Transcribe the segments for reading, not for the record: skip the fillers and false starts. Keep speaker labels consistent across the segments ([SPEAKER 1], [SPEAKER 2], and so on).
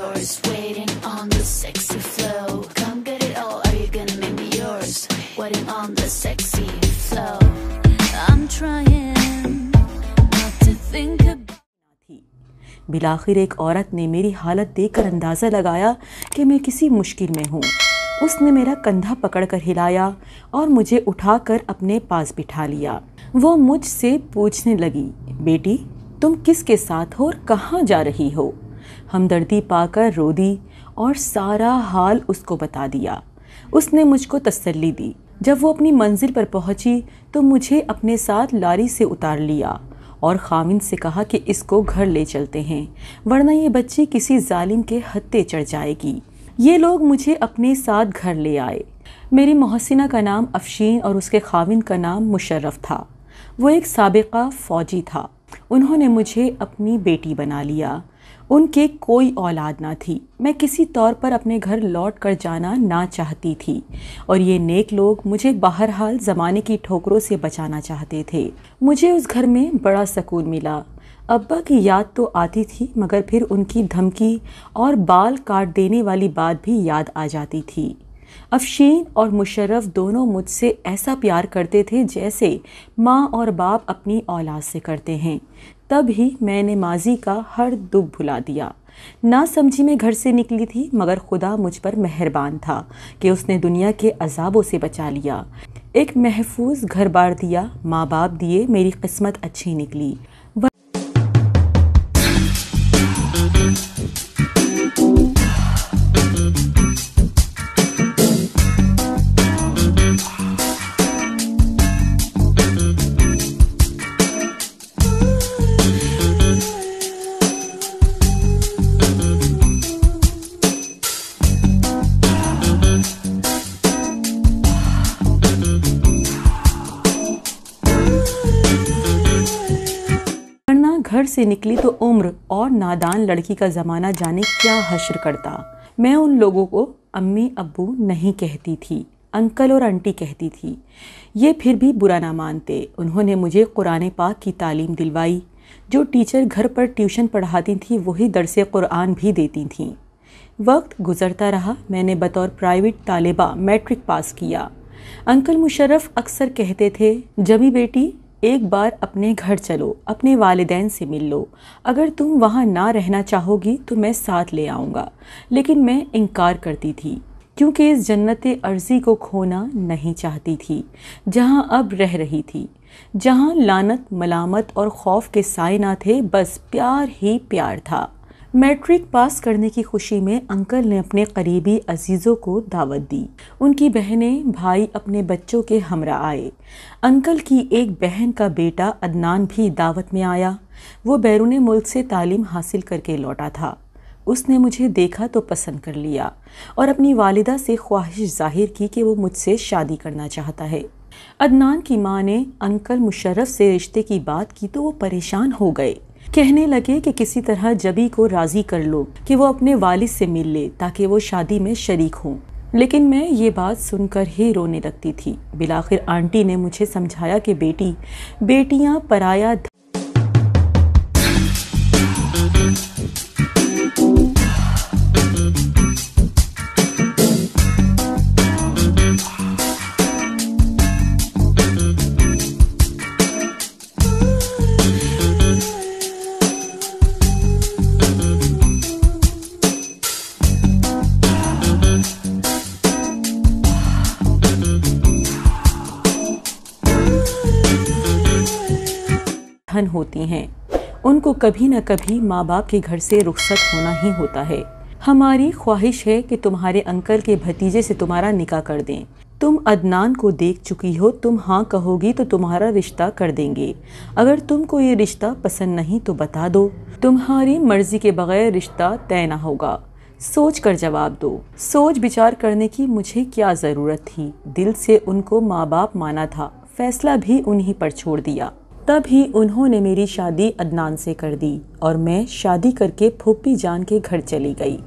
[SPEAKER 1] yours, waiting on the sexy flow. Come get it all, are you gonna make me yours? Waiting on the sexy flow. I'm trying not to think about.
[SPEAKER 2] बिलाखिर एक औरत ने मेरी हालत देखकर अंदाज़ा लगाया कि मैं किसी मुश्किल में हूँ। उसने मेरा कंधा पकड़कर हिलाया और मुझे उठाकर अपने पास बिठा लिया। वो मुझसे पूछने लगी, बेटी तुम किसके साथ हो और कहाँ जा रही हो? हमदर्दी पाकर रो दी और सारा हाल उसको बता दिया। उसने मुझको तसल्ली दी। जब वो अपनी मंजिल पर पहुंची तो मुझे अपने साथ लारी से उतार लिया और खाविंद से कहा कि इसको घर ले चलते हैं, वरना ये बच्ची किसी जालिम के हत्थे चढ़ जाएगी। ये लोग मुझे अपने साथ घर ले आए। मेरी मोहसिना का नाम अफशीन और उसके खाविंद का नाम मुशर्रफ था। वो एक साबिका फ़ौजी था। उन्होंने मुझे अपनी बेटी बना लिया। उनके कोई औलाद ना थी। मैं किसी तौर पर अपने घर लौट कर जाना ना चाहती थी और ये नेक लोग मुझे बहरहाल ज़माने की ठोकरों से बचाना चाहते थे। मुझे उस घर में बड़ा सुकून मिला। अब्बा की याद तो आती थी, मगर फिर उनकी धमकी और बाल काट देने वाली बात भी याद आ जाती थी। अफशीन और मुशर्रफ दोनों मुझसे ऐसा प्यार करते थे जैसे माँ और बाप अपनी औलाद से करते हैं। तब ही मैंने माजी का हर दुख भुला दिया। ना समझी में घर से निकली थी, मगर खुदा मुझ पर मेहरबान था कि उसने दुनिया के अजाबों से बचा लिया। एक महफूज घर बार दिया, माँ बाप दिए, मेरी किस्मत अच्छी निकली। घर से निकली तो उम्र और नादान लड़की का ज़माना जाने क्या हश्र करता। मैं उन लोगों को अम्मी अब्बू नहीं कहती थी, अंकल और आंटी कहती थी। ये फिर भी बुरा ना मानते। उन्होंने मुझे कुरान पाक की तालीम दिलवाई। जो टीचर घर पर ट्यूशन पढ़ाती थी वही दरसे कुरान भी देती थीं। वक्त गुजरता रहा। मैंने बतौर प्राइवेट तालिबा मैट्रिक पास किया। अंकल मुशर्रफ अक्सर कहते थे, जबी बेटी एक बार अपने घर चलो, अपने वालिदैन से मिल लो। अगर तुम वहाँ ना रहना चाहोगी तो मैं साथ ले आऊँगा। लेकिन मैं इनकार करती थी, क्योंकि इस जन्नत अर्ज़ी को खोना नहीं चाहती थी जहाँ अब रह रही थी, जहाँ लानत, मलामत और खौफ के साए ना थे, बस प्यार ही प्यार था। मैट्रिक पास करने की खुशी में अंकल ने अपने करीबी अजीज़ों को दावत दी। उनकी बहनें, भाई अपने बच्चों के हमरा आए। अंकल की एक बहन का बेटा अदनान भी दावत में आया। वो बैरून मुल्क से तालीम हासिल करके लौटा था। उसने मुझे देखा तो पसंद कर लिया और अपनी वालिदा से ख्वाहिश जाहिर की कि वो मुझसे शादी करना चाहता है। अदनान की माँ ने अंकल मुशर्रफ से रिश्ते की बात की तो वो परेशान हो गए। कहने लगे कि किसी तरह जबी को राज़ी कर लो कि वो अपने वालिद से मिल ले ताकि वो शादी में शरीक हों। लेकिन मैं ये बात सुनकर ही रोने लगती थी। बिलाखिर आंटी ने मुझे समझाया कि बेटियां पराया धन होती हैं। उनको कभी न कभी माँ बाप के घर से रुखसत होना ही होता है। हमारी ख्वाहिश है कि तुम्हारे अंकल के भतीजे से तुम्हारा निकाह कर दें। तुम अदनान को देख चुकी हो, तुम हाँ कहोगी तो तुम्हारा रिश्ता कर देंगे। अगर तुमको ये रिश्ता पसंद नहीं तो बता दो। तुम्हारी मर्जी के बगैर रिश्ता तय ना होगा। सोच कर जवाब दो। सोच विचार करने की मुझे क्या ज़रूरत थी। दिल से उनको माँ बाप माना था, फैसला भी उन्हीं पर छोड़ दिया। तब ही उन्होंने मेरी शादी अदनान से कर दी और मैं शादी करके फूफी जान के घर चली गई।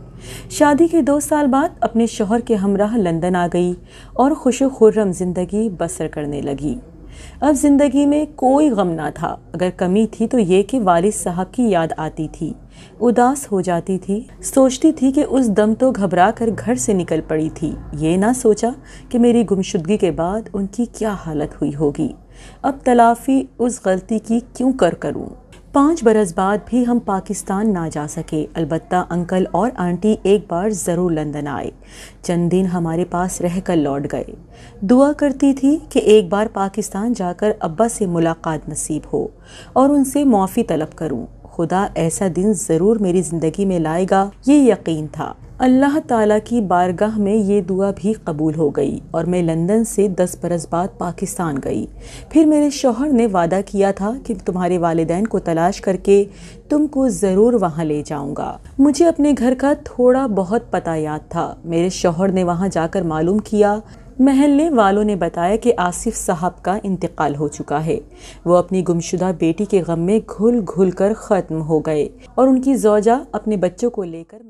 [SPEAKER 2] शादी के 2 साल बाद अपने शौहर के हमराह लंदन आ गई और खुशो खुर्रम ज़िंदगी बसर करने लगी। अब ज़िंदगी में कोई गम ना था। अगर कमी थी तो ये कि वालिद साहब की याद आती थी। اداس ہو جاتی تھی، سوچتی تھی کہ اس دم تو گھبرا کر گھر سے نکل پڑی تھی، یہ نہ سوچا کہ میری گمشدگی کے بعد ان کی کیا حالت ہوئی ہوگی۔ اب تلافی اس غلطی کی کیوں کروں؟ 5 برس بعد بھی ہم پاکستان نہ جا سکے، البتہ انکل اور آنٹی ایک بار ضرور لندن آئے، چند دن ہمارے پاس رہ کر لوٹ گئے۔ دعا کرتی تھی کہ ایک بار پاکستان جا کر ابا سے ملاقات نصیب ہو اور ان سے معافی طلب کروں۔ خدا ایسا دن ضرور میری زندگی میں لائے گا، یہ یقین تھا۔ اللہ تعالیٰ کی بارگاہ میں یہ دعا بھی قبول ہو گئی اور میں لندن سے 10 برس بعد پاکستان گئی۔ پھر میرے شوہر نے وعدہ کیا تھا کہ تمہارے والدین کو تلاش کر کے تم کو ضرور وہاں لے جاؤں گا۔ مجھے اپنے گھر کا تھوڑا بہت پتہ یاد تھا۔ میرے شوہر نے وہاں جا کر معلوم کیا، محلے والوں نے بتایا کہ آصف صاحب کا انتقال ہو چکا ہے۔ وہ اپنی گمشدہ بیٹی کے غم میں گھل گھل کر ختم ہو گئے اور ان کی زوجہ اپنے بچوں کو لے کر